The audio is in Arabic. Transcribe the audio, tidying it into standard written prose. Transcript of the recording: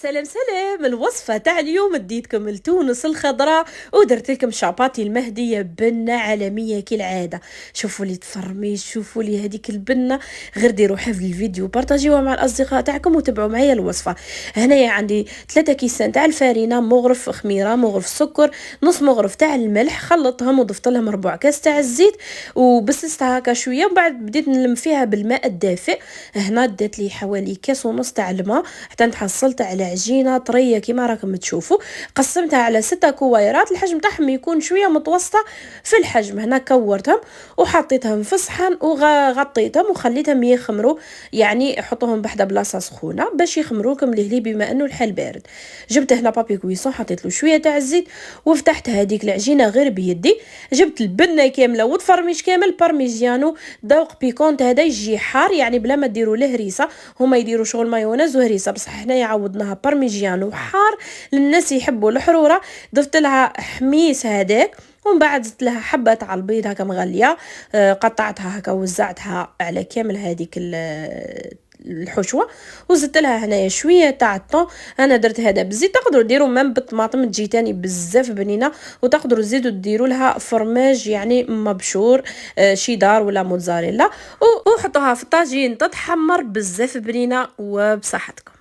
سلام سلام. الوصفة تاع اليوم اديتكم التونس الخضراء ودرت لكم شاباتي المهدية بنة عالمية كالعادة. شوفوا لي تفرميش، شوفوا لي هذيك البنة، غير ديروا حفل الفيديو بارطاجيوها مع الاصدقاء تاعكم وتبعوا معايا الوصفة. هنايا عندي 3 كيسان تاع الفارينة، مغرف خميرة، مغرف سكر، نص مغرف تاع الملح، خلطتهم وضفت لهم ربع كاس تاع الزيت وبسستها هكا شوية، وبعد بديت نلم فيها بالماء الدافئ. هنا دات لي حوالي كاس ونص تاع الماء حتى نحصلت على عجينه طريه كيما راكم تشوفوا. قسمتها على 6 كويرات، الحجم تاعهم يكون شويه متوسطه في الحجم. هنا كورتهم وحطيتهم في صحن وغطيتهم وخليتهم يخمروا، يعني حطوهم بحدا بلاصه سخونه باش يخمروا لكم لهلي بما انه الحال بارد. جبت هنا بابي كويسون، حطيت له شويه تاع الزيت وفتحت هذيك العجينه غير بيدي. جبت البنه كامله وتفرميش كامل بارميزيانو ذوق بيكونت، هذا يجي حار يعني بلا ما ديروا له هريسه. هما يديروا شغل مايونيز وهريسه، بصح حنايا عوضناها بارميجيانو حار للناس يحبوا الحروره. ضفت لها حميس هذاك، ومن بعد زدت لها حبه تاع البيض هكا مغليه، قطعتها هكا وزعتها على كامل هذيك الحشوه، وزدت لها هنايا شويه تاع الطون. انا درت هذا بالزيت، تقدروا ديروا مام بالطماطم تجي تاني بزاف بنينه، وتقدروا تزيدوا ديروا لها فرماج يعني مبشور، شيدار ولا موتزاريلا، وحطوها في الطاجين تتحمر بزاف بنينه وبصحتكم.